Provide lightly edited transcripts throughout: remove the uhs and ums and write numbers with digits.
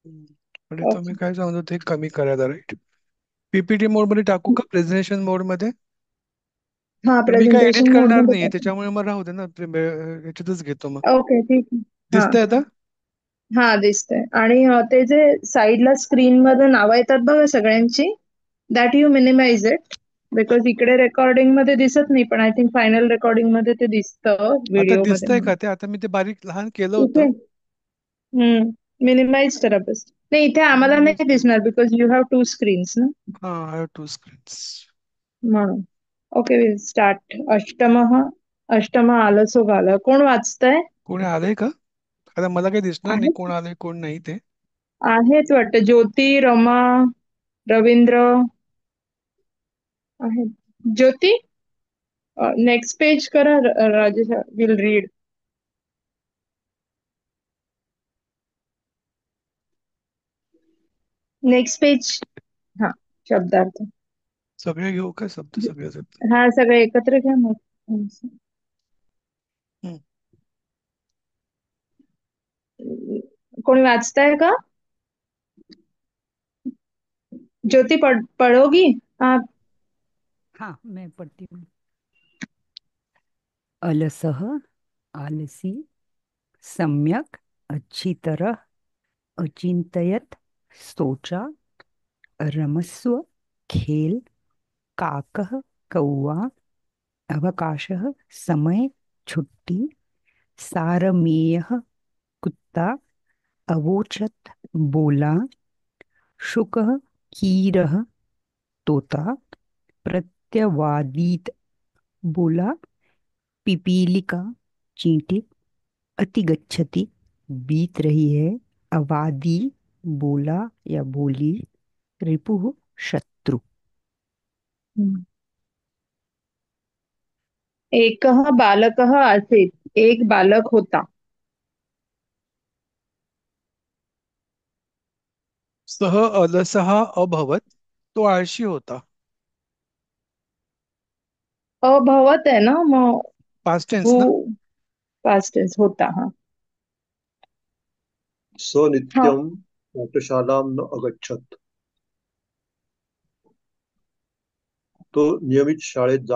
म्हणजे तुम्ही ओके. काय सांगतो ते कमी करायला, राईट? पीपीटी मोड मध्ये टाकू का, प्रेझेंटेशन मोड मध्ये? हा, पण मी काय एडिट प्रेझेंटेशन मोड करणार मध्ये नाहीये, टाका. त्याच्यामुळे मग राहू दे ना, याच्यातच घेतो मग. ओके, ठीक आहे. हा. दिसतंय आता? हा, दिसतंय. आणि ते जे साईडला स्क्रीन मध्ये नावं येतात बघा सगळ्यांची, that you minimise it, because इकडे रेकॉर्डिंग मध्ये दिसत नाही, पण आय थिंक फायनल रेकॉर्डिंग मध्ये ते दिसतं आता व्हिडिओ मध्ये दिसतंय म्हणून. का ते? आता मी ते बारीक लहान केलं इथे होतं. मिनिमाइज करा बस. नाही, इथे आम्हाला Minimize नाही करू. दिसणार because you have two screens ना, हा, आय हॅव टू स्क्रीन्स. म्हणून. Okay, start. अष्टम आलसो बाल. कोण वाचतंय? कोणी आलंय का? आता मला काही दिसणार नाही आहेत कोण आलंय कोण नाही ते. आहेत वाटतं. ज्योती, रमा, रवींद्र आहेत. ज्योती, नेक्स्ट पेज करा. Rajesh will read. Next page. हा, शब्दार्थ. सगळे घेऊ काय, शब्द सगळे शब्द? हा, सगळे एकत्र घ्या मग. हम्म. कोणी वाचताय का? ज्योति पढ़ोगी आप? हाँ, मैं पढ़ती हूँ। अलसः, आलसी, सम्यक, अच्छी तरह, अचिंतयत, सोचा, रमस्व, खेल, काकः, कौवा, अवकाशः, समय, छुट्टी, सारमेयः, कुत्ता, अवोचत, बोला, शुकः, कीरः, तोता, प्रत्यवादीत, बोला, पिपीलिका, चींटी, अतिगच्छति, बीत रही है, अवादी, बोला या बोली, रिपुः, शत्रु। एकः बालकः आसीत्. एक बालक होता. सह अलसः अभवत, तो आळशी होता. अभवत आहे ना मग. पास्ट टेन्स हू, ना? पास्ट टेन्स होता. हा. स हा, नित्यं पाठशालां न अगच्छत्. तो नियमित शाळेत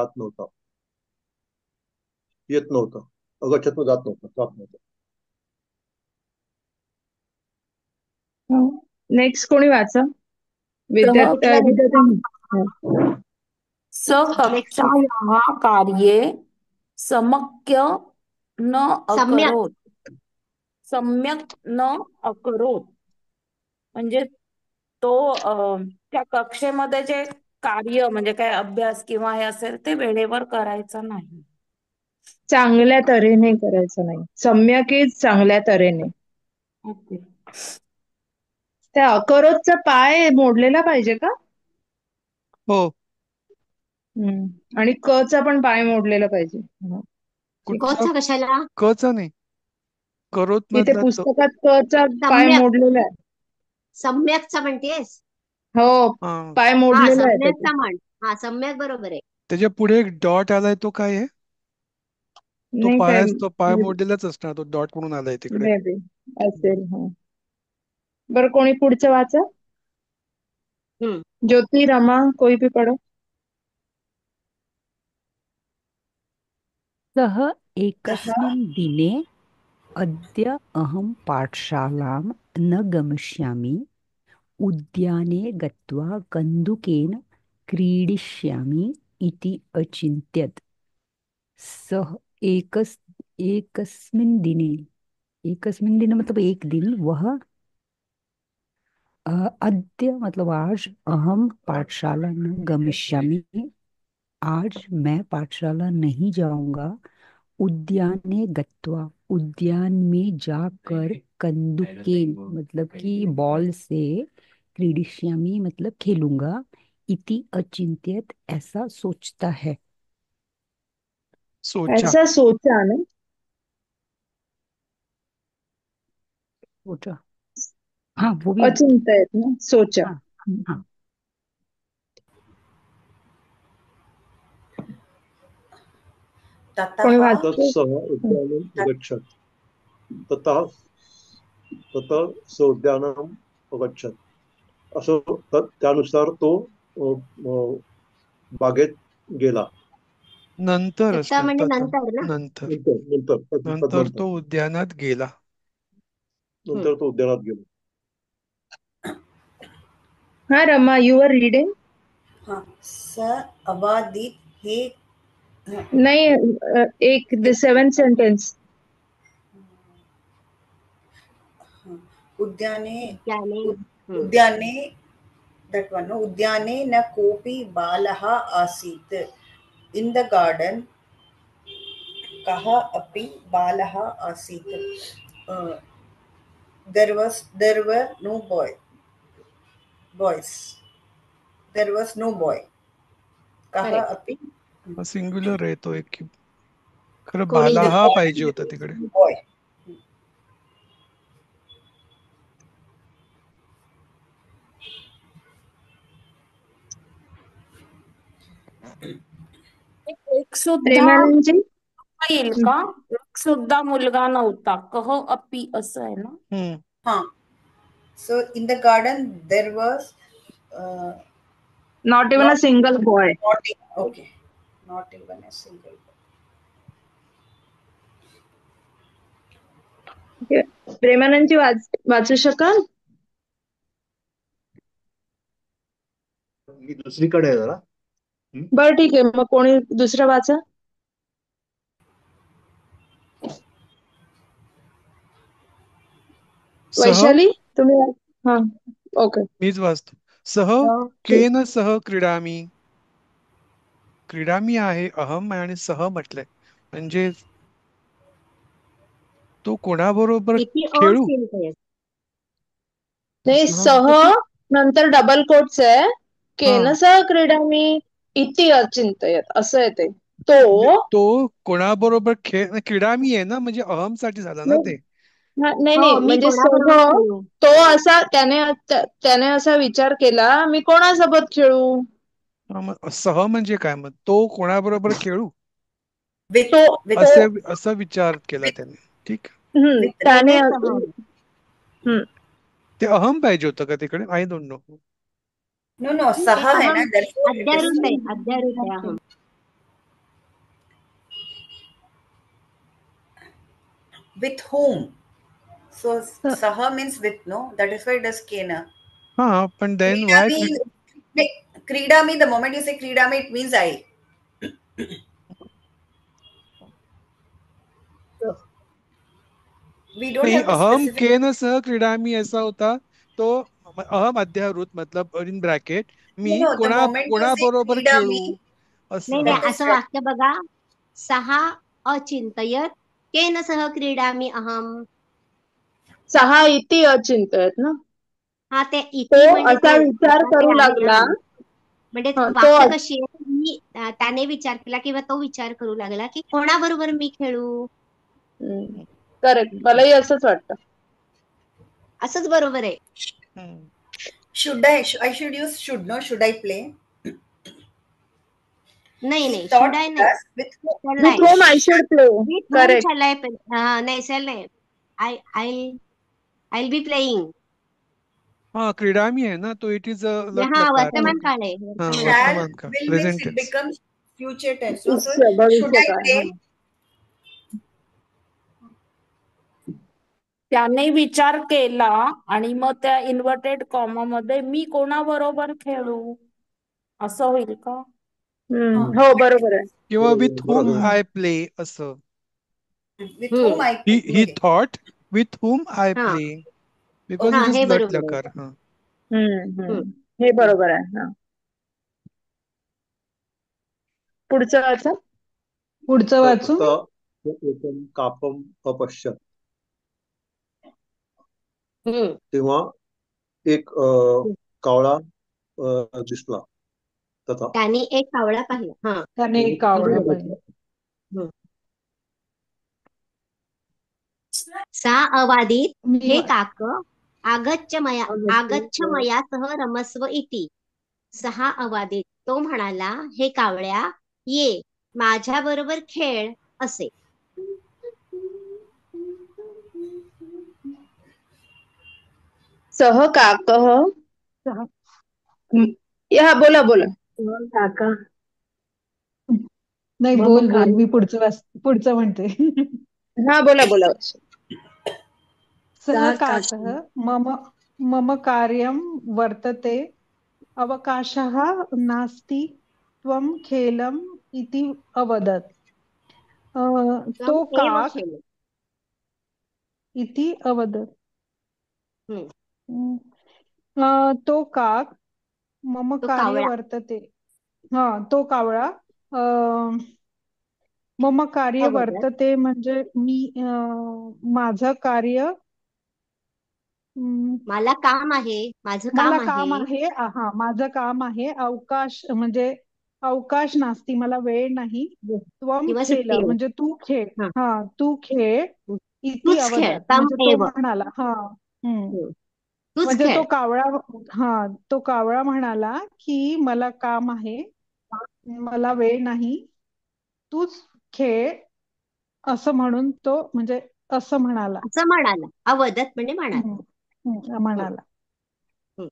येत नव्हता. अगच्छत न जात नव्हता. नेक्स्ट कोणी वाचा. सः विद्यार्थी. नेक्स्ट कक्षायाः कार्ये समक्य न सम्यक. अकरोत्. सम्यक न अकरोत् म्हणजे तो त्या कक्षेमध्ये जे कार्य म्हणजे काय अभ्यास किंवा हे असेल ते वेळेवर करायचं नाही. चांगल्या तऱ्हेने करायचं नाही. सम्यक इज चांगल्या तऱ्हेने. ओके. त्या अकरोतचा पाय मोडलेला पाहिजे का? हो. आणि क चा पण पाय मोडलेला पाहिजे. हा, ठीक आहे. कुठचा? कोचा कशाला? कचा नाही, करोत इथे मधला तो. पुस्तकात क चा पाय सम्यक. मोडलेला आहे. सम्यकचा म्हणतेस? हो, हा, पाय हा, मोडलेला आहे त्याचा. सम्यकचा म्हण. हा, सम्यक बरोबर आहे. त्याच्या पुढे एक डॉट आलाय, तो काय आहे? तो नाही काय, पाय, तो पाय मोडलेलाच असणार, तो डॉट म्हणून आलाय तिकडे. मे बी असेल. हा, बरं, कोणी पुढचं वाचा. हम्म. ज्योति, रमा, कोई भी पढ़ो. सः एकस्मिन् दिने अद्य अहं पाठशालां न गमिष्यामि, उद्याने गत्वा कन्दुकेन क्रीडिष्यामि इति अचिन्त्यत्। सः एकस्मिन् दिने, एकस्मिन् दिने मतलब एक दिन, वह अद्य मतलब आज, अहम पाठशाला न गमिष्यामि, आज मैं पाठशाला नहीं जाऊंगा, उद्याने गत्वा, उद्यान में जाकर, कंदुकेन मतलब कि बॉल से, क्रीडिष्यामि मतलब खेलूंगा, इति अचिंत्यत ऐसा सोचता है। सोचा. ऐसा सोचा ना. सोचा, हाँ वो भी। अचिंत्य ना, सोचा. हाँ हाँ। कोणी ततः वाचतो? तत्सह उद्यानम् अगच्छत्. ततः ततः स उद्यानं अगच्छत. असं तर त्यानुसार तो अ, अ, बागेत गेला. नंतर तत्ता असतं म्हणजे तथा. नंतर ना. नंतर नंतर नंतर नंतर तदनंतर तो उद्यानात गेला. नंतर तो उद्यानात गेला. हा रमा, यू आर रीडिंग. हा स अबाधित हे नाही, एक द सेवन सेंटेन्स. उद्याने उद्याने उद्याने that one no उद्याने न कोऽपि बालः आसीत् in the garden कः अपि बालः आसीत् there were no boys there was no boy कः Correct. अपि सिंग्युलर आहे तो एक. खरं कोणी बाला the हा garden पाहिजे होता there was तिकडे. no boy. एक सुद्धा प्रेमानंदजी, येईल का? एक सुद्धा मुलगा नव्हता. कह अपी असं आहे ना. हम्म. So in the garden there was not even a not single boy. okay not even a single Premanandji वाचू शकाल? मी दुसरीकडे आहे जरा. बरं ठीक आहे, मग कोणी दुसरं वाचा. सह वैशाली, तुम्ही हा. ओके. मीच वाचतो. सह केन सह क्रीडामी. क्रीडामी आहे अहम आणि सह म्हटलंय म्हणजे तो कोणाबरोबर इति खेळू. अचिंतयत्. नाही, सह सह नंतर डबल कोट्स आहे. केन हा सह क्रीडामी इति अचिंतयत असं आहे ते. म्हणजे तो तो कोणाबरोबर क्रीडामी आहे ना, म्हणजे अहम साठी झाला ना ते. नाही हो, नाही, मी म्हणजे कोणाबरोबर सह खेळू? तो असा त्याने असा विचार केला, मी कोणासोबत खेळू. मग सह म्हणजे काय, मग तो कोणाबरोबर खेळू with तो with तो असा विचार केला त्याने. ठीक. with त्याने तेथे सह. ते अहम पाहिजे होतं का तिकडे? I don't know. no ते सहा है ना अहम therefore it is अध्यारूत आहे, अध्यारूत आहे अहम. with whom so saha means with no that is why it is kena हा पण then why kridami kridami the moment you say kridami it means I we don't नहीं have to अहम specific केन सह क्रीडामी ऐसा होता तो. अहम अध्याहृत मतलब in bracket me no the moment you say कोणाबरोबर खेळू kridami नाही असं. नाही, that is असं वाक्य बघा. सहा अचिंतयत केन सह क्रीडामी अहम. सहा इति अचिंतयत ना. हा, ते तो इति म्हणजे असा तो विचार ते करू आहे लागला. ना. म्हणजे तो वाक्य कशी आहे, मी त्याने विचार केला किंवा तो विचार करू लागला की कोणाबरोबर मी खेळू. करेक्ट, मलाही असंच वाटतं. असंच बरोबर आहे. should I should use should no should I play नाही he नाही, thought शुड आय नाही. with with home I should play. With home correct. Shall I नाही शॅल नाही. I I I be playing. हा क्रीडामी आहे ना तो. इट इज लट हा, लकार. वर्तमान काळ आहे. हा वर्तमान काळ. shall वर्तमान काळ will means present it tense. becomes future tense no so should भविष्य I काळ. play त्याने विचार केला आणि मग त्या इन्व्हर्टेड कॉमा मध्ये मी कोणाबरोबर खेळू असं होईल का? हो, बरोबर आहे. किंवा विथ हुम बरोबर. आय प्ले असं. with whom I he play thought with whom I हा प्ले बिकॉज हा, इट इज हे लट बरोबर आहे. लकार. हा हे बरोबर आहे. हा, पुढचं वाचा. पुढचं वाचू. तत एकं कापम अपश्यत. तेव्हा एक कावळा दिसला. तथा त्याने एक कावळा पाहिला. हा, त्याने एक कावळा पाहिला. सा अवादित हे काक आगच्छ मया सह रमस्व इति. सहा अवादित तो म्हणाला, हे कावळ्या ये माझ्या बरोबर खेळ असे. सह काकः सह या बोला बोला. काका नाही, मम बोल बोल, मी कार्य पुढचं म्हणते. हा बोला बोला. सह सः काकः काकः मम मम कार्यं वर्तते, अवकाशः नास्ति, त्वं खेलम् इति अवदत्. तो त्वम् एव काक खेल. इति अवदत्. हम्म. तो काक मम तो कार्य कावळा. वर्तते. हा, तो कावळा. मम कार्य अवदत्. वर्तते म्हणजे माझं कार्य, मला काम आहे, माझं मला काम आहे. काम आहे. हा, माझं काम आहे. अवकाश म्हणजे अवकाश नास्ती, मला वेळ नाही. त्वम किंवा खेल सुट्टी आहे. म्हणजे तू खेळ. हा. हा, तू खेळ. इति तूच खेळ. अवदत् तम म्हणजे तो एव. म्हणाला. हा. हम्म. तूच म्हणजे खेळ. तो कावळा म्हणाला की मला काम आहे, मला वेळ नाही, तूच खेळ. असं म्हणून तो म्हणजे असं म्हणाला. असं म्हणाला. अवदत् म्हणजे म्हणाला. हम्म. म्हणाला. हम्म.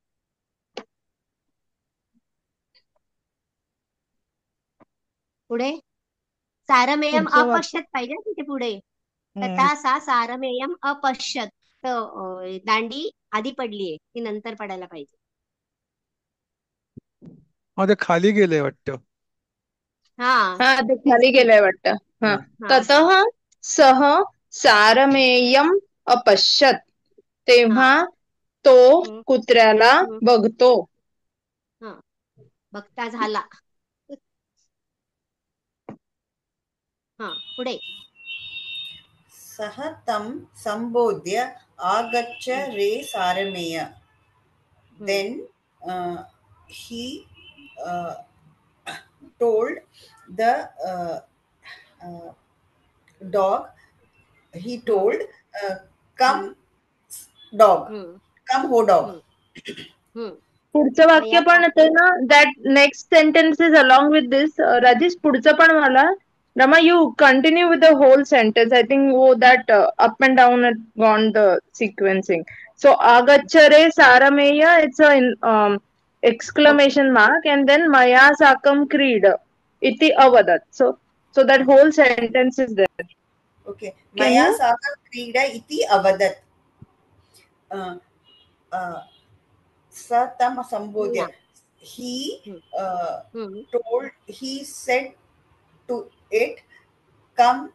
पुढे सारमेयम पुढचं वाच. अपश्यत पाहिजे ना तिथे पुढे. तथा सा सारमेयम अपश्यत. तर दांडी आधी पडलीये, ती नंतर पडायला पाहिजे. ते खाली गेलंय वाटतं. हा. हा ते तेच खाली की. गेलंय वाटतं. हा. हा. ततः सः सारमेयम् अपश्यत्. तेव्हा तो हम्म. कुत्र्याला हम्म. बघतो. हा. बघता झाला. हा. पुढे सः तं सम्बोध्य आगच्छ रे सारमेय. Then he told the dog, he told, come dog, हम्म. come ho dog. हम्म. हम्म. पुढचं वाक्य मया पण ते साकं. ना, that next sentence is along with this. Rajesh पुढचं पण मला. Rama, you continue with the whole sentence. I think that up and down gone the sequencing. So आगच्छ रे सारमेय, it's a exclamation mark, and then maya sakam creed iti avadat. So that whole sentence is there. Okay. Can Maya you? sakam krida iti avadat. Sa tam sambodhya. ना. He हम्म. uh, हम्म. he said to it, come,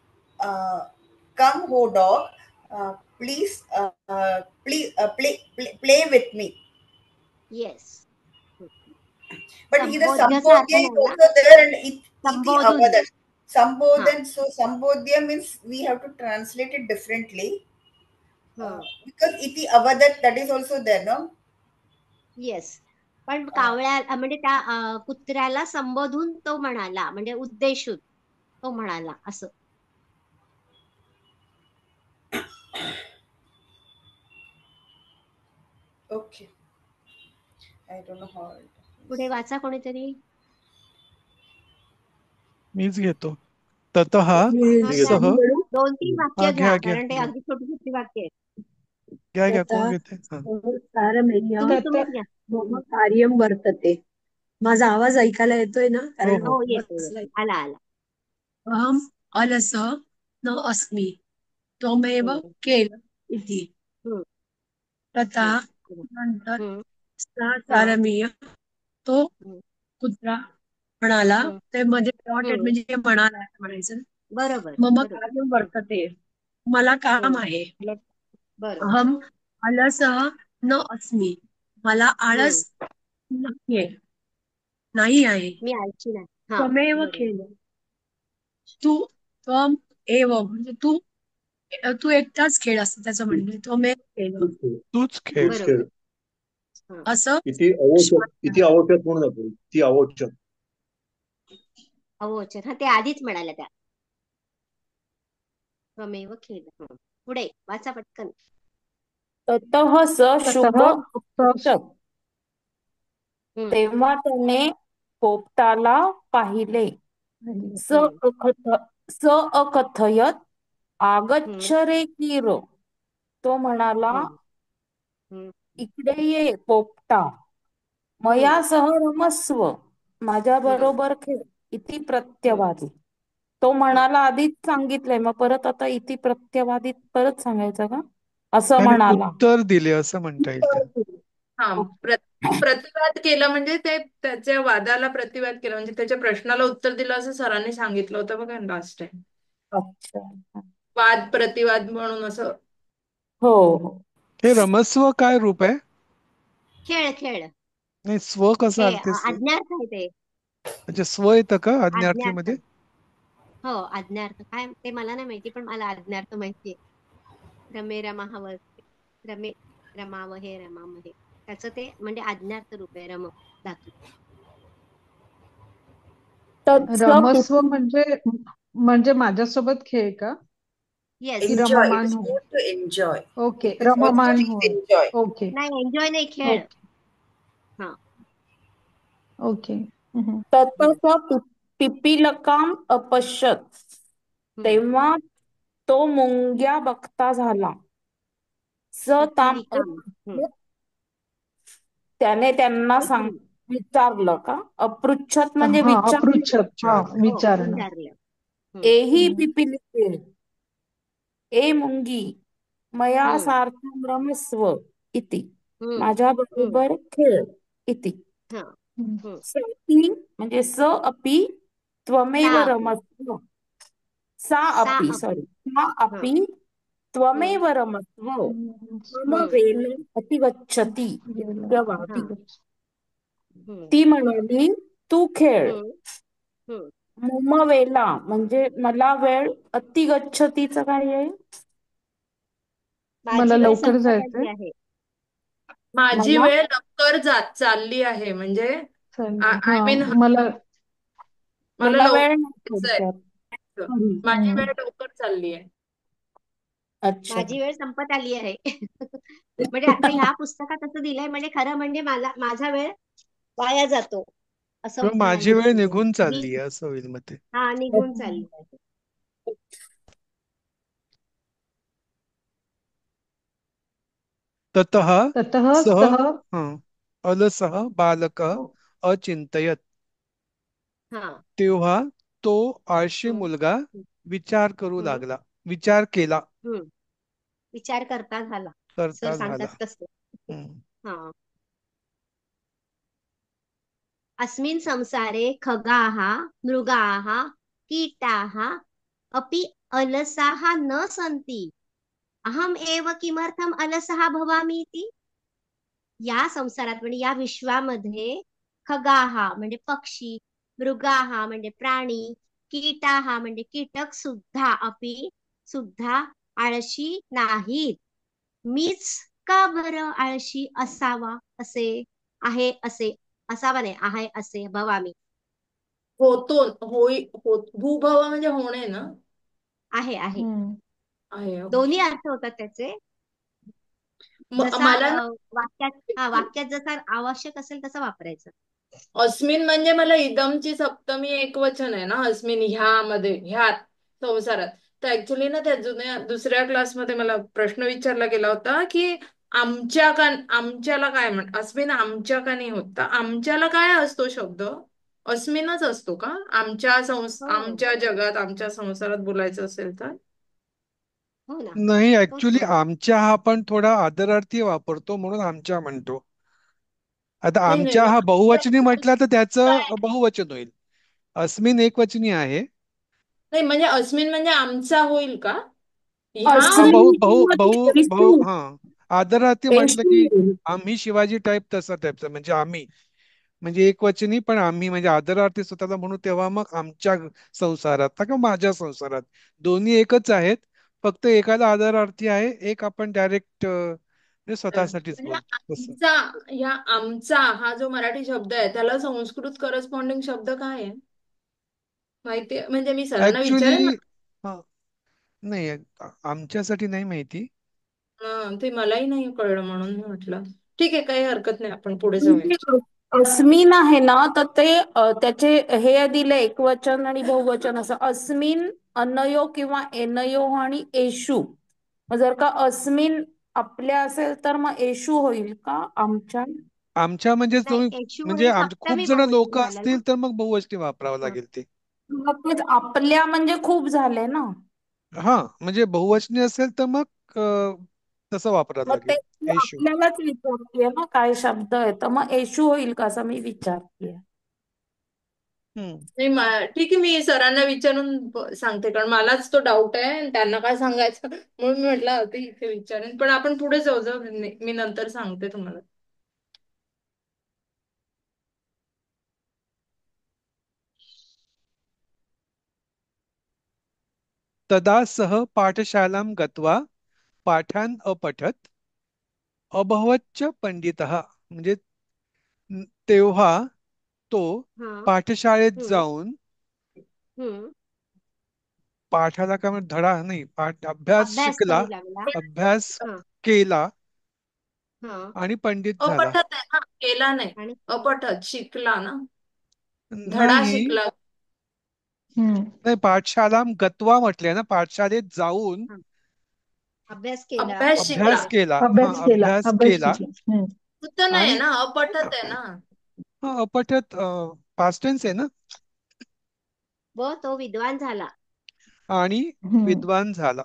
come ho dog, please, play with me. Yes. But here संबोध्याचा अर्थ sambodhya is नाही ना. also there, and iti संबोधून. avadat. हा. Sambodhan, so sambodhya means we have to translate it differently, हम्म. because iti avadat, that is also there, no? Yes. पण कावळ्या म्हणजे त्या कुत्र्याला संबोधून तो म्हणाला, म्हणजे उद्देशून तो म्हणाला असं. Okay. I don't know how. पुढे वाचा कोणीतरी. मीच घेतो. ततः हा, मी घ्या. सह. घेतो. 2-3 वाक्य घ्या घ्या, घ्या कारण ते घ्या अगदी छोटी छोटी वाक्य आहेत. घ्या कोण तथा घेते. सारमेयम् तुम्हीच घ्या. मम कार्यं वर्तते. माझा आवाज ऐकायला येतोय ना? हो कारण हो हो, येतो बसलाय. येतो. आला आला. अहम अलसः न अस्मि, त्वमेव हम्म. केल इति. हम्म. तथा हम्म. नंतर हम्म. सा हा. सारमेय, तो हम्म. कुत्रा म्हणाला. हम्म. ते मध्ये डॉटेड हम्म. म्हणजे म्हणाला म्हणायचं. बरोबर मम बरोबर. कार्यं वर्तते, मला काम हम्म. आहे. बरोबर. अहम अलसः न अस्मि, मला हम्म. आळस नाहीये, नाही आहे. मी आळशी नाही. हा. त्वमेव बरोबर. खेळ, तू, त्वम एव म्हणजे तू, तू एकटाच खेळ असं त्याचं म्हणणं आहे. त्वमेव खेळ तूच खेळ. तूच खेळ. बरोबर. हा. असं इति अवचत म्हणून जातो. इति अवचत. अवोचन. हा, ते आधीच म्हणाल्या त्या. त्वमेव खेळ. पुढे वाचा पटकन. ततः स शुक ततः अपृच्छत्. हम्म. तेव्हा त्याने पोपटाला पाहिले. स हम्म. अकथयत हम्म. आगच्छ रे कीर. तो म्हणाला, हम्म. हम्म. इकडे ये पोपटा, मया सह रमस्व, माझ्या बरोबर खेळ, इति प्रत्यवादी. तो म्हणाला आधीच सांगितलंय, मग परत आता इति प्रत्यवादीत परत सांगायचं का? असं त्याने म्हणाला. उत्तर दिले असं म्हणता येईल ते. हा प्रतिवाद केलं म्हणजे ते त्याच्या वादाला प्रतिवाद केलं म्हणजे त्याच्या प्रश्नाला उत्तर दिलं असं सरांनी सांगितलं होतं बघा लास्ट टाइम. अच्छा. वाद प्रतिवाद म्हणून असं. हो हो. हे रमस्व काय रूप आहे? खेळ खेळ नाही, स्व कसं हे आलं ते स्व? आज्ञार्थ आहे ते. म्हणजे स्व येतं का आज्ञार्थ. आज्ञार्थीमध्ये? हो आज्ञार्थ काय ते मला नाही माहिती, पण मला आज्ञार्थ माहितीये. रमे रमाहव रमे रमाव हे रमाम हे त्याचं ते म्हणजे आज्ञार्थ रूप आहे रम धातू. रमस्व म्हणजे माझ्यासोबत खेळ का? येस. की एन्जॉय. इट रममाण इज हो. More to enjoy. Okay, it is also रममाण हो. एन्जॉय. ओके नाही एन्जॉय नाही, खेळ. ओके हा. ओके. ततः पिपीलकाम अपश्यत, तेव्हा तो मुंग्या बघता झाला. स ताम पिपीलिकाम. त्याने त्यांना विचारलं का? अपृच्छत म्हणजे हा विचार. अपृच्छत. हा हो विचारणं. विचारलं. एही पिपीलिके, ए मुंगी, मया सार्थम रमस्व इति, माझ्या बरोबर खेळ इति. सती म्हणजे स अपि त्वमेव रमस्व, सा अपि त्वमेव रमस्व, मम वेले अतिगच्छति इत्यवादी. ती म्हणाली तू खेळ. मम वेला म्हणजे मला वेळ, अतिगच्छतीचं काय आहे? मला माझी वेळ लवकर संपत जायचंय. आली आहे. माझी मला वेळ लवकर चालली आहे म्हणजे आय हा मीन मला मला वेळ लवकर नाही जायचंय. थोडक्यात. माझी वेळ लवकर चालली आहे. अच्छा. माझी वेळ संपत आली आहे. म्हणजे आता ह्या पुस्तकात असं दिलंय म्हणजे खरं म्हणजे माझा वेळ वाया जातो असं किंवा माझी वेळ म्हणायचं. निघून चालली आहे असं होईल मग ते. हा निघून चालली आहे. ततः ततः सह सह अलसः बालकः अचिंतयत, हा. तेव्हा तो आळशी मुलगा विचार करू लागला. विचार केला. विचार करता झाला. सर करता झाला. सांगतात तसं. हम्म. हा. अस्मिन् संसारे खगाः मृगाः कीटाः अपि अलसाः न सन्ति, अहम एव किमर्थम अलसः भवामि इति. या संसारात म्हणजे या विश्वामध्ये खगाः म्हणजे पक्षी, मृगाः म्हणजे प्राणी, कीटाः म्हणजे कीटक सुद्धा अपि सुद्धा आळशी नाहीत. मीच का बरं आळशी असावा असे आहे असे असावा नाही आहे असे भवामी. होतो भूभव म्हणजे होणे ना. आहे आहे आहे. दोन्ही अर्थ होतात त्याचे. जसा मला वाक्यात जसा आवश्यक असेल तसं वापरायचं. अस्मिन म्हणजे मला इदमची सप्तमी एकवचन आहे ना अस्मिन ह्यामध्ये ह्यात संसारात. तर ऍक्च्युली ना त्या दुसऱ्या क्लासमध्ये मला प्रश्न विचारला गेला होता की आमच्याला काय अस्मिन आमच्या का नाही होत. तर आमच्याला काय असतो शब्द? अस्मिनच असतो का आमच्या जगात आमच्या संसारात बोलायचं असेल तर? हो ना. नाही, ऍक्च्युली आमच्या हा पण थोडा आदरार्थी वापरतो म्हणून आमच्या म्हणतो. आता नाही नाही आमच्या मग हा बहुवचनी म्हटला तर काय? त्याचं बहुवचन होईल. अस्मिन एकवचनी आहे. नाही म्हणजे अस्मिन म्हणजे आमचा होईल का? हा अस्मिन बहु बहु बहु बहु येशू, हा आदरार्थी म्हटलं की येशू. आम्ही शिवाजी टाईप तसा टाईपचा म्हणजे आम्ही म्हणजे एकवचनी पण आम्ही म्हणजे आदरार्थी स्वतःला म्हणू तेव्हा मग आमच्या संसारात किंवा माझ्या संसारात दोन्ही एकच आहेत. फक्त एकाला आदरार्थी आहे, एक आपण डायरेक्ट स्वतःसाठीच म्हणजे बोलतो तसं. आमचा हा जो मराठी शब्द आहे त्याला संस्कृत करस्पॉन्डिंग शब्द काय आहे माहिती? म्हणजे मी सरांना विचारेन ऍक्च्युली ना. नाही, आमच्यासाठी नाही माहिती. ते मलाही नाही कळलं म्हणून मी म्हटलं ठीक आहे काही हरकत नाही आपण पुढे जाऊया. म्हणजे अस्मिन आहे ना तर ते त्याचे हे दिले एकवचन आणि बहुवचन असं. अस्मिन अनयो किंवा एनयो आणि येशू. जर का अस्मिन आपल्या असेल तर मग येशू होईल का आमच्या? आमच्या म्हणजे नाही, तुम्ही येशू म्हणजे म्हणजे खूप सप्तमी जण बहुवचन लोक झालं ना. असतील तर मग बहुवचनी वापरावं हा. लागेल ते. नक्कीच आपल्या म्हणजे खूप झाले ना. हा म्हणजे बहुवचनी असेल तर मग तसं वापरावं मग ते लागेल मी येशू. आपल्यालाच विचारतीये ना काय शब्द आहे, तर मग येशू होईल का असं मी विचारतीये. हम्म. नाही ठीक आहे, मी सरांना विचारून सांगते, कारण मलाच तो डाऊट आहे आणि त्यांना काय सांगायचं म्हणून मी म्हटलं होते इथे विचारेन. पण आपण पुढे जाऊ जाऊ, मी नंतर सांगते तुम्हाला. तदा सह पाठशालां गत्वा पाठान अपठत अभवच्च पंडितः म्हणजे तेव्हा तो हा. पाठशाळेत हम्म. जाऊन हम्म. पाठाला काय म्हणजे धडा नाही अभ्यास अभ्यास शिकला, करू लागला. अभ्यास हा. केला हा. आणि पंडित झाला. अपठत आहे ना, केला नाही. आणि अपठत शिकला ना, धडा नाही शिकला. नाही पाठशाला गत्वा म्हटले ना, पाठशाळेत जाऊन हा. अभ्यास केला. अभ्यास शिकला. अभ्यास केला. हा अभ्यास केला, अभ्यास अभ्यास केला शिकला. उत्तर नाही आहे आणि ना, अपठत आहे ना. अपठत पास्ट टेन्स आहे ना. व तो विद्वान झाला. आणि हम्म. विद्वान झाला.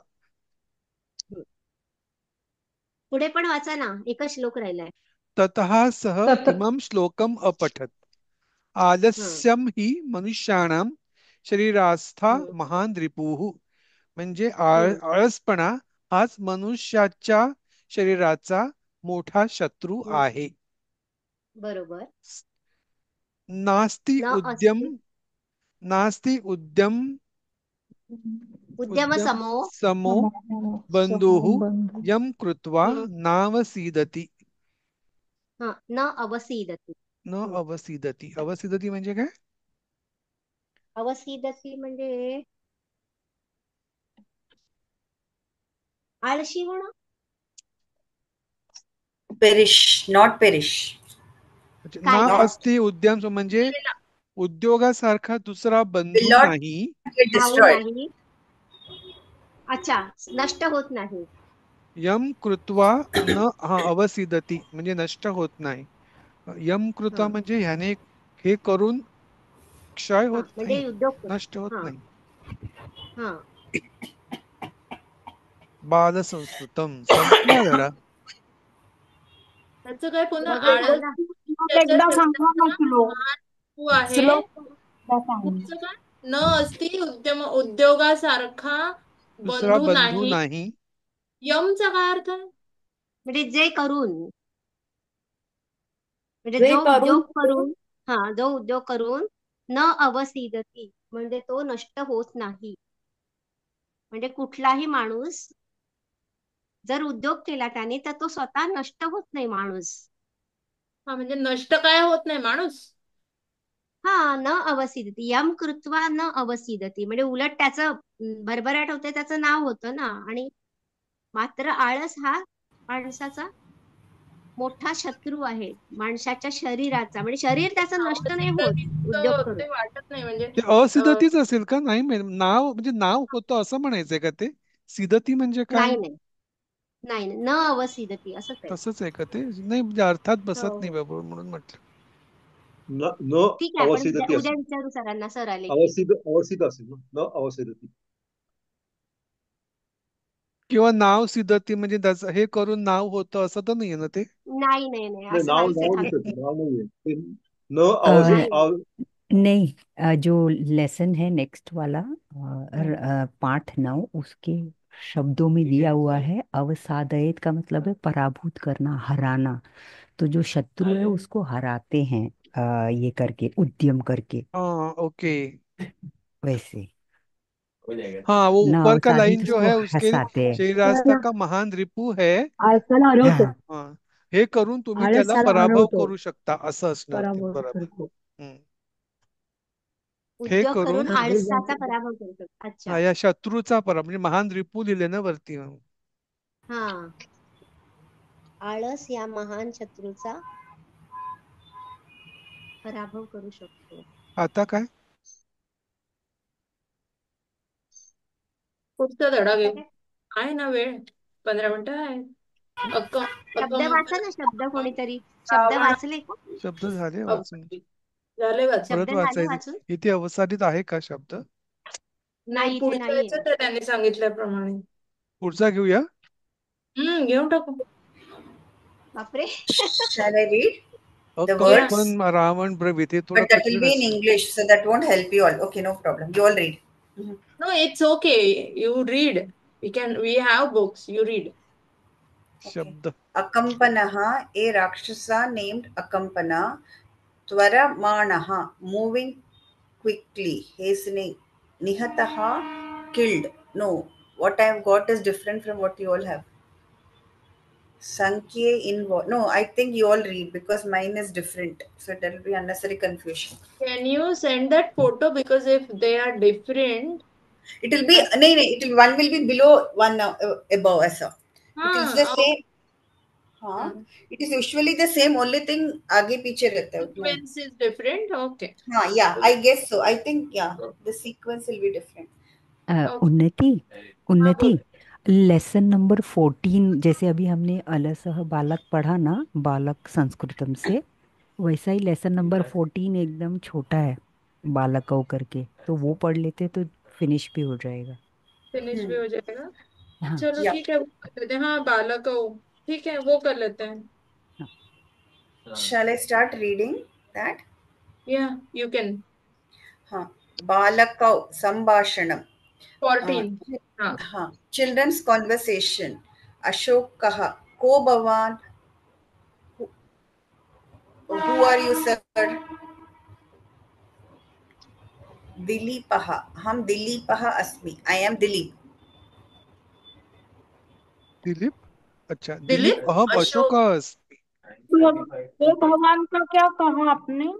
पुढे पण वाचा ना, एकच श्लोक राहिलाय. ततः सह तत इमं श्लोकम अपठत हा. आलस्यम ही मनुष्याणां शरीरास्था हम्म. महान रिपुः म्हणजे हम्म. आळसपणा हाच मनुष्याच्या शरीराचा मोठा शत्रू हम्म. आहे. बरोबर. नास्ति न उद्यम अस्ति नास्ति उद्यम उद्यम उद्यम समो. समो बंधुः समबंध. यम कृत्वा हम्म. नावसीदति. हा. न अवसीदति. न अवसीदति. अवसीदति म्हणजे काय? अवसीदति म्हणजे आळशी होणं. Perish, not perish. म्हणजे ना काय काय नॉट अस्ति उद्यम म्हणजे उद्योगासारखा दुसरा विल बंधू नॉट नाही. गेट भाऊ डिस्ट्रॉयड. नाही. अच्छा, नष्ट होत नाही. यम कृत्वा न अवसिदती म्हणजे नष्ट होत नाही. यम कृत्वा हा. म्हणजे ह्याने हे करून क्षय हा होत नाही, म्हणजे उद्योग. नष्ट होत हा. नाही. हा. बालसंस्कृतम संपला जरा. त्याचं काय पुन्हा बघा आळस झाला. त्याच्या एकदा सांगा ना शरीराचा श्लोक. महान तू आहे. श्लोक एकदा सांगा. पुढचं काय? न असती उद्योगासारखा दुसरा बंधू बंधू नाही. नाही. यमचा काय अर्थ आहे? म्हणजे जे करून, म्हणजे जे जो करून उद्योग करून, हा, जो उद्योग करून न अवसीदती म्हणजे तो नष्ट होत नाही. म्हणजे कुठलाही माणूस जर उद्योग केला त्याने तर तो स्वतः नष्ट होत नाही माणूस. हा, म्हणजे नष्ट काय होत नाही माणूस. हा. न अवसीदती यम कृत्वा न अवसीदती म्हणजे उलट त्याचं भरभराट होते, त्याचं नाव होतं ना. आणि मात्र आळस हा माणसाचा मोठा शत्रू आहे, माणसाच्या शरीराचा. म्हणजे शरीर त्याचं नष्ट नाही होत उद्योग अवसिदतीचं करून. ते वाटत नाही म्हणजे. ते असिदतीच असेल का? नाही नाव म्हणजे नाव होतं असं म्हणायचंय का ते? सिदती म्हणजे काय? नाही नाही नाही नाही. न अवसीदती असंच आहे. तसंच आहे का ते? नाही म्हणजे अर्थात हो बसत नाही हो. बरोबर म्हणून म्हटलं. न न ठीक आहे, आपण उद्या अवसिदती उद्या असेल. विचारू सरांना, सर आले की. अवसिद असेल ना, न अवसिदती. किंवा नाव सिद्धती म्हणजे त्याचं हे करून नाव होतं असं तर नाहीये ना ते? नाही नाही नाही, नाही, असं नाव नाहीच नाव आहे ते. लिहितात, नाव नाहीये ते. न आवाज अ, नाही नाही. नहीं जो लेसन है नेक्स्ट वाला हम्म. पाठ 9 उसके शब्दों में दिया हुआ है अवसादयत का मतलब है पराभूत करना, हराना। तो जो शत्रु है उसको हराते हैं ये करके, उद्यम करके, हाँ ओके। वैसे। हाँ वो न ऊपर का लाइन अवसादित जो उसको है उसके हंसाते हैं। शरीरास्ता का महान रिपू है. आळसाला हरवतो. हाँ हाँ हे करून तुम्ही आळस त्याला त्याला पराभव हरवतो, करू शकता असं असणार ते. पराभव बरोबर. करतो. हम्म. हे उद्योग करून करून तर हे आळसाचा पराभव करू शकतो. अच्छा. या शत्रूचा पराभव म्हणजे महान रिपू लिहिले ना वरती. हा. आळस या महान शत्रूचा पराभव करू शकतो. आता काय? पुढचा धडा आता घेऊ. काय? आहे ना वेळ, 15 मिनिटं आहे. शब्द वाचा ना, शब्द कोणीतरी शब्द श्रावण वाचले का? शब्द झाले वाचून, झाले वाचून. शब्द परत झाले वाचायचे. वाचून? इथे अवसादीत आहे का शब्द? नाही, नाही, इथे पुढच्या नाहीये. याच्यात आहे त्यांनी सांगितल्याप्रमाणे. पुढचा घेऊया. घेऊन टाकू. बापरे. Shall I read the Yeah. words? कपन रावण ब्रवीत हे थोडं But that will कठीण be in असतं. English, so that won't help you all. Okay, no problem. You all read. No, it's okay. You read. We have books. You read. शब्द Akampanaha, a Rakshasa named Akampana, Tvaramanaha, moving quickly, hastening. Nihataha, killed. No, what I have got is different from what you all have. Sankhye no, I think you all read because mine is different. So there will be unnecessary confusion. Can you send that photo? Because if they are different, It will be it will one will be below one above as a. It is the same. हाँ, it is usually the same. Only thing आगे पीछे रहता है उतना. sequence is different. Okay. हाँ, yeah, I guess so. I think the sequence will be different. उन्नति lesson number 14 जैसे अभी हमने अलसह बालक पढ़ा ना, बालक संस्कृतम से, वैसा ही लेसन नंबर 14 एकदम छोटा है बालकों करके, तो वो पढ़ लेते तो फिनिश भी हो जाएगा। फिनिश भी हो जाएगा। हाँ। चलो ठीक है, वो कर लेते हैं। हाँ, बालक ठीक है, वो कर लेते हैं। Shall I start reading that? Yeah, you can. हाँ, बालकौ संभाषणम 14. हाँ, children's conversation. अशोकः को भवान्? Who are you, sir? दिलीपः अहं दिलीपः अस्मि. I am Dilip. दिलीप, अच्छा दिलीप अहम अशोक अस्मि. तो भगवान का क्या कहा आपने?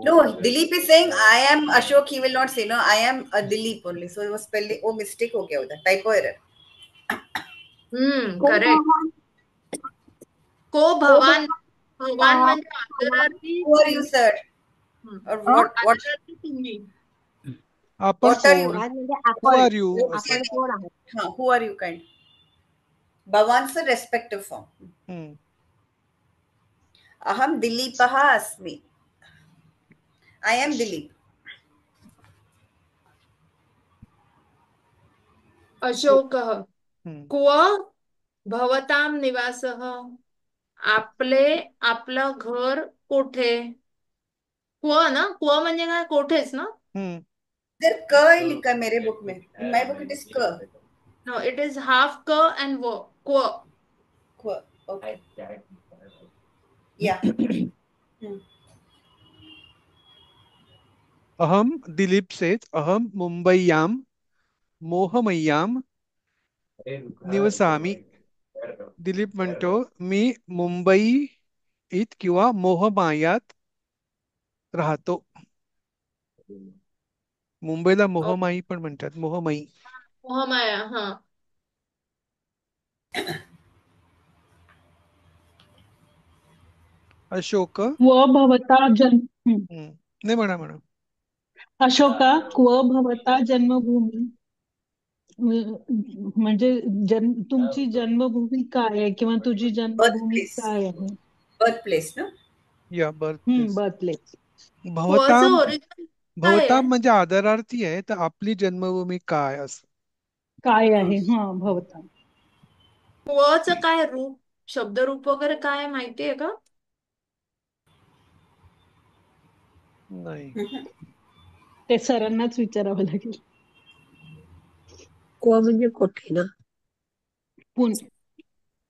No, Dilip is saying I am Ashok. He will not say no. I am a Dilip only. So it was spelling. Oh, mistake हो गया उधर. Typo error. Correct. को भगवान, भगवान म्हणजे आदरार्थी. Who are you, sir? Or what? आदरार्थी तुम्ही. आपण What are you? Who are you? आपण कोण आहोत? हाँ, who are you kind? भगवान से respective form. अहम दिलीपः अस्मि. I am Dilip. अशोकः क्व भवतां निवासः, आपलं घर कोठे. क्व ना, क्व म्हणजे काय, कोठेच ना. इधर क लिखा मेरे बुक में. In my book it is क. No, it is half k and wo. Quo. Quo. Okay. Yeah. अहम दिलीप सेज अहम मुंबईयां मोहमय्यां निवसामि. दिलीप म्हणतो मी मुंबईत किंवा मोहमायात राहतो. मुंबईला मोहमाई पण म्हणतात, मोहमयी. मोहमाया. हा. अशोक क्व भवता नाही म्हणा. अशोका क्व भवता जन्मभूमी, म्हणजे तुमची जन्मभूमी काय आहे किंवा तुझी जन्मभूमी काय आहे? बर्थ प्लेस ना. या बर्थ प्लेस. भवताम म्हणजे आदरार्थी आहे, तर आपली जन्मभूमी काय असं काय आहे. हा, भवताम. क्वचं काय रूप, शब्दरूप वगैरे काय माहितीये का? नाही, ते सरांनाच विचारावं लागेल. क्व म्हणजे कोठे ना.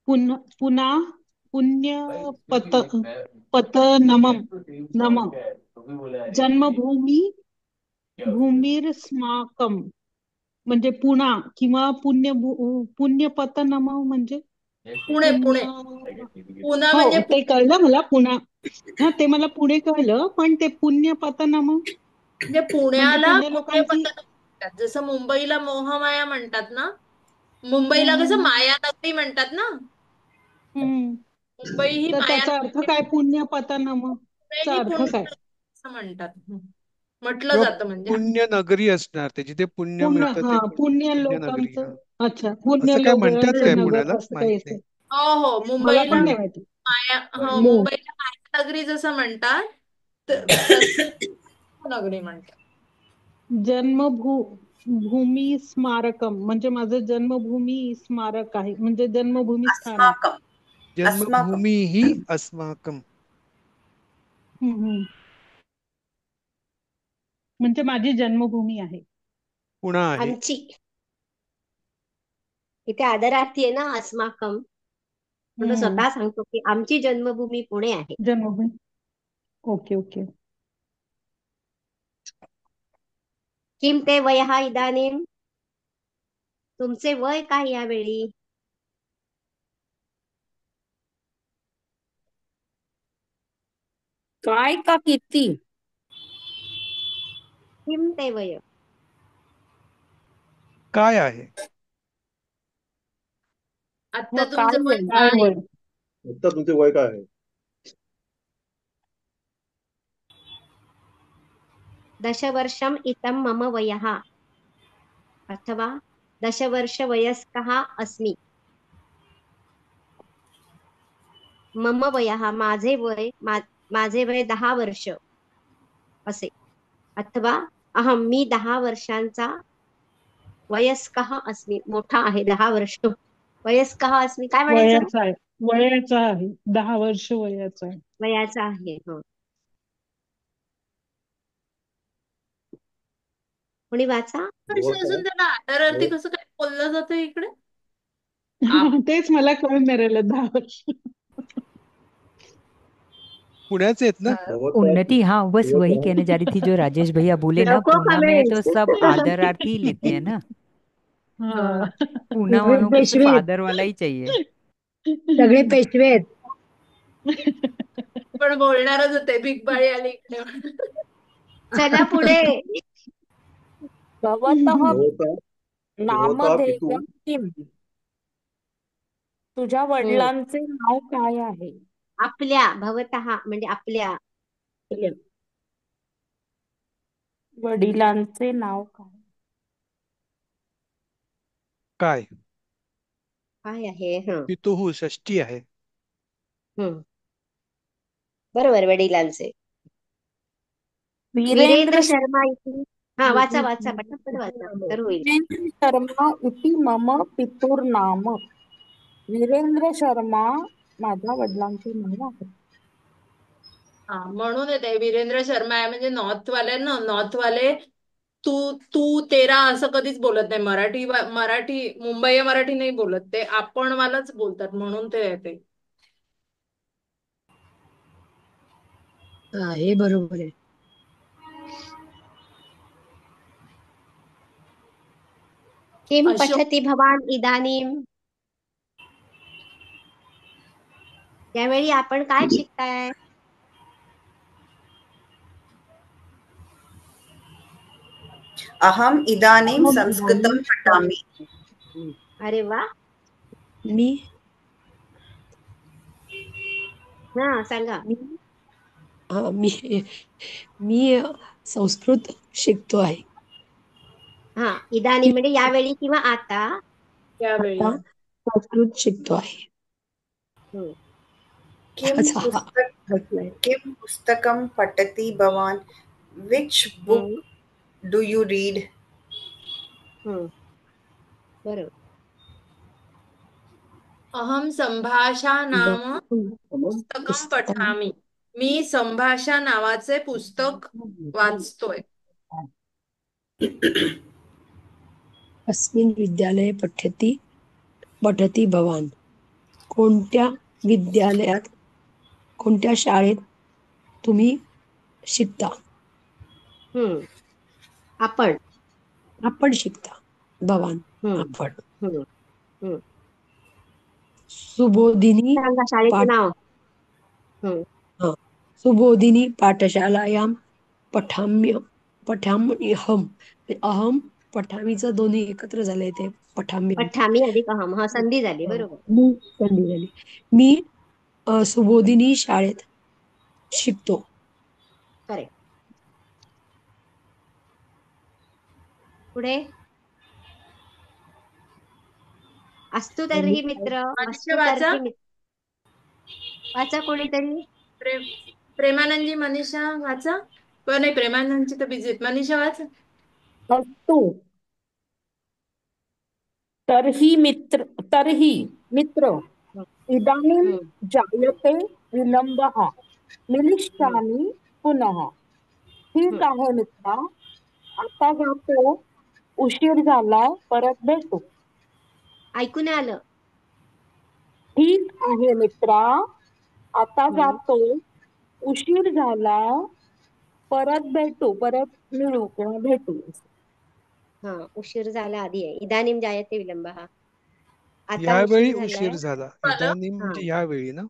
पुन्हा पुण्य पतनमम नम जन्मभूमी भूमिर्स्माकम, म्हणजे पुणा किंवा पुण्यपतनम म्हणजे पुणे. पुणा म्हणजे ते कळलं मला. पुणा, हा, ते मला पुणे कळलं, पण ते पुण्यपतनम म्हणजे पुण्याला पुणे लोकांची, म्हणतात. जसं मुंबईला मोहमाया म्हणतात ना, मुंबईला कसं मायानगरी म्हणतात ना. मुंबई ही तर त्याचा अर्थ काय? पुण्यपतनम चा अर्थ काय? असं म्हणतात, म्हटलं जातं. म्हणजे पुण्य नगरी असणार ते, जिथे पुण्य मिळतं ते पुण्य पुण्य नगरी. लोकांचं अच्छा, असं काय म्हणतात काय पुण्यनगर पुण्याला असं माहित काही नाही. असेल. हो हो, मला मुंबईला पण नाही माहिती. मो मुंबईला मायानगरी जसं म्हणतात तसं नगरी म्हणतात. भूमी स्मारकम म्हणजे माझं जन्मभूमी स्मारक आहे, म्हणजे जन्मभूमी स्थान आहे. अस्माकं अस्माकं जन्मभूमी ही अस्माकम. हम्म. म्हणजे माझी जन्मभूमी आहे. पुणा आहे. आमची इथे आदरार्थी आहे ना अस्माकम, म्हणून हम्म. स्वतः सांगतो की आमची जन्मभूमी पुणे आहे. जन्मभूमी. Okay okay. किम ते वयः इदानीं, तुमचे वय काय यावेळी? काय का किती? किम ते वय, काय आहे? आता काय तुमचं वय आहे? काय काय? वय? आता तुमचे वय काय आहे? दशवर्षम इतं मम वयः, अथवा दशवर्षवयस्कः अस्मि. मम वयः माझे वय, माझे वय 10 वर्ष असे, अथवा मी 10 वर्षांचा वयस्कः अस्मि, मोठा आहे 10 वर्ष, वयस्कः अस्मि काय म्हणायचं? वयाचा आहे. वयाचा आहे, 10 वर्ष वयाचा आहे. वयाचा आहे. कोणी वाचा. वर्ष असून त्याला आदरार्थी कसं काय बोललं जातं इकडे? तेच मला कळून नाही राहिलं, 10 वर्ष. पुण्याचे आहेत ना? उन्नति, हाँ बस वही कहने जा रही थी जो राजेश भैया बोले ना, नको पूना में तो सब आदरार्थी ही लेते हैं ना, हा. पूना वालों को सिर्फ आदर वाला ही चाहिए. सगळे पेशवे आहेत. पण बोलणारच होते, बिग बाळी आली इकडे. चला पुढे. भवतः भवता पितु नामधेयं किम? तुझ्या वडिलांचे नाव काय आहे? आपल्या, भवतः म्हणजे आपल्या. वडिलांचे नाव काय? काय? काय आहे? पितुः षष्टी आहे. बरोबर, वडिलांचे. वीरेंद्र शर्मा इति, वाचा वाचा पटापट वाचा तर होईल. वीरेंद्र शर्मा इति मम पितुर्नाम. वीरेंद्र शर्मा माझ्या वडिलांचे नाव आहे. म्हणून येते वीरेंद्र शर्मा आहे म्हणजे नॉर्थवाले तू तू तेरा असं कधीच बोलत नाही. मराठी मुंबई मराठी नाही बोलत, ते आपण वालाच बोलतात, म्हणून ते येते. हे बरोबर आहे. किम अशोक पठति भवान इदानीम, त्यावेळी आपण काय शिकताय? अहम् इदानीं संस्कृतं पठामि. अरे वा, मी सांगा. मी मी संस्कृत शिकतो आहे. इदानीम म्हणजे यावेळी किंवा आता. त्यावेळी आता संस्कृत शिकतो आहे. किं पुस्तकं पठति भवान्? Which book do you read? बरोबर. अहम संभाषा नाम पुस्तकं पठामि. मी संभाषा नावाचे पुस्तक वाचतोय. अस्मिन् विद्यालये पठति भवान्? कोणत्या विद्यालयात, कोणत्या शाळेत तुम्ही शिकता? आपण शिकता. भवान आपण. सुबोधिनी शाळेचे नाव. सुबोधिनी पाठशालायां पठाम्यहम्. अहम पठामीचं दोन्ही एकत्र झालंय ते पठाम्यहम्. पठामी अधिक अहम, संधी झाली. बरोबर. संधी झाली. मी सुबोधिनी शाळेत शिकतो. करेक्ट. पुढे अस्तु तर्हि मित्र, मनीषा मस्तु वाचा. तर्हि मित्र. वाचा कोणीतरी. प्रेमानंदजी, मनीषा वाचा. पण नाही, प्रेमानंदची तर बिझी. मनीषा वाच. अस्तु तर्हि मित्र इदानीं जायते विलंबः मिलिष्यामि पुनः. ठीक आहे मित्रा, आता जातो, उशीर झाला, परत भेटू. ऐकू नाही आलं. ठीक आहे मित्रा, आता जातो, उशीर झाला, परत मिळू किंवा भेटू. हा, उशीर झाला आधी आहे. इदानीम जायते विलंब. हा, आता यावेळी उशीर झालाय. उशीर झाला. झालं? इदानीम हा, म्हणजे यावेळी ना.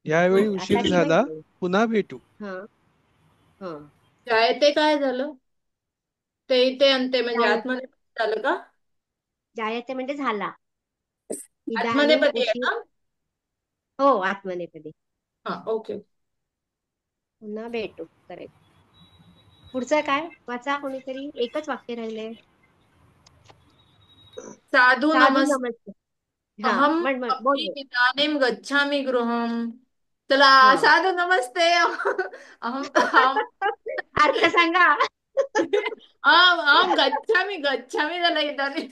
यावेळी हो, उशीर आता ठीक झाला, आहे. पुन्हा भेटू. हा, हा. जायते काय झालं? ते अंते म्हणजे जाय- आतमध्ये झालं का? जायते म्हणजे झाला. आतमध्ये इदानीम पदी आहे उशीर. का? हो, आत्मनेपदी. हा, ओके. पुन्हा भेटू. करेक्ट. पुढचं काय वाचा कोणीतरी. एकच वाक्य राहिले. साधू साधू नमस्ते. नमस्ते. हा, अहम म्हण म्हण, बोल अपि बोल. इदानीं गच्छामि गृहं. चला, हा. साधू नमस्ते. अहम अहम अर्थ सांगा. अहम गच्छामि गच्छामि झालं इदानीं.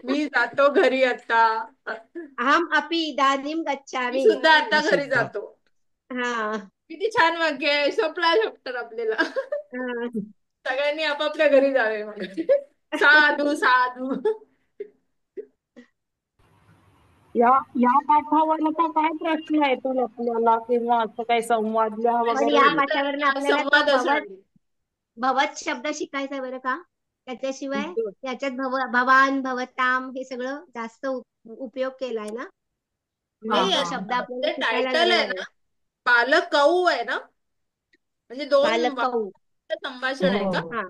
मी जातो घरी आता. अहम अपि इदानीम मी गच्छामि. सुद्धा आता घरी सुद्धा. जातो. हा, किती छान वाक्य आहे. सोपला चॅप्टर आपल्याला. हा. सगळ्यांनी आपापल्या घरी जावे मग. साधू साधू. या पाठावर आता काय प्रश्न येतो आपल्याला, किंवा असं काही संवाद लिहा पण वगैरे? या पाठावरनं आपल्याला तो संवाद असणार. भवत शब्द शिकायचा बरं का. त्याच्याशिवाय त्याच्यात भवान भवताम हे सगळं जास्त उपयोग केलाय ना. नाही, तो शब्द आपल्याला ते शिकायला टायटल आहे लागणार आहे. ना, पालक कऊ आहे ना, म्हणजे दोन बालक कऊ. संभाषण आहे का? हो. हा,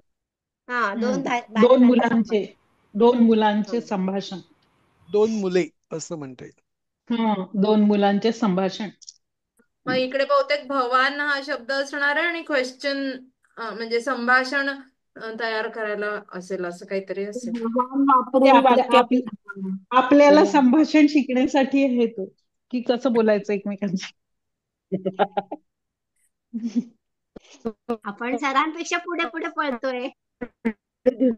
हा. दोन दोन बालकांचं मुलांचे संभाषण. दोन मुलांचे हं. संभाषण. 2 मुले असं म्हणता येईल. हा, दोन मुलांचे संभाषण. मग इकडे बहुतेक भवान हा शब्द असणार आहे आणि क्वेश्चन म्हणजे संभाषण तयार करायला असेल, असं काहीतरी असेल. ते वापरून वाक्य. आपल्याला संभाषण शिकण्यासाठी आहे तो, की कसं बोलायचं एकमेकांशी. आपण सरांपेक्षा पुढे पुढे पळतोय.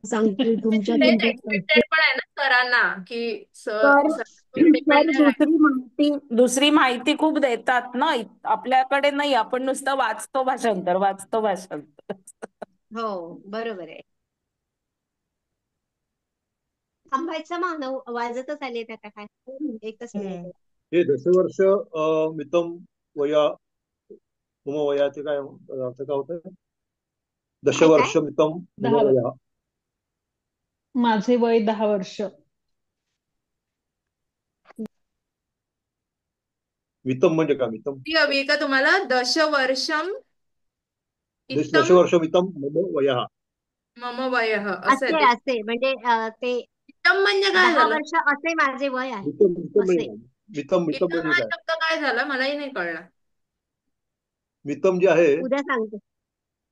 सांगते तुमच्या तेच तुमच्या एक्सपेक्टेड पण आहे ना सरांना, की तर डिपेंड आहे. दुसरी माहिती खूप देतात ना, आपल्याकडे नाही. आपण नुसतं वाचतो भाषांतर. हो, बरोबर आहे. थांबायचं मानव वाजतच आलेत आता काय. एकच मिनिट. हे दशवर्ष मितम वया मम वया ते काय अर्थ काय होतं? दशवर्ष मितम मम 10 वया. माझे वय 10 वर्ष. मितम म्हणजे काय? मितम ती हवी का तुम्हाला? दशवर्षम इत्तम दशवर्ष मितम मम वया. मम वयः असं आहे ते. असे म्हणजे ते इत्तम म्हणजे काय 10 झालं? वर्ष असे माझे वय आहे. मितम असे. मितम इत्तम म्हणजे हा काय? शब्द काय झाला मलाही नाही कळला. मितम जे आहे उद्या सांगते.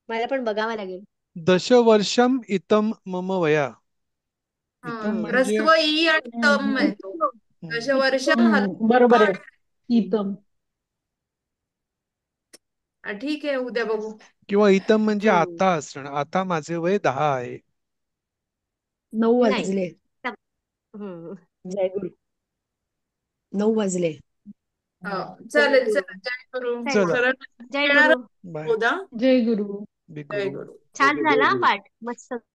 मला पण बघावं लागेल. दशवर्षम इतम मम वया. इतम म्हणजे ह्रस्व ई आणि तम आहे तो. दशवर्षम बरोबर आहे. इतम. ठीक आहे, उद्या बघू. किंवा इतम म्हणजे आता असणं. आता माझे वय 10 आहे. 9 नाही. वाजले. जय गुरु. 9 वाजले. चालेल, चला, जय गुरु. चला. सरळ जय येणार गुरु. बाय. उद्या. जय गुरु. जय गुरु. छान झाला पाठ. मस्त.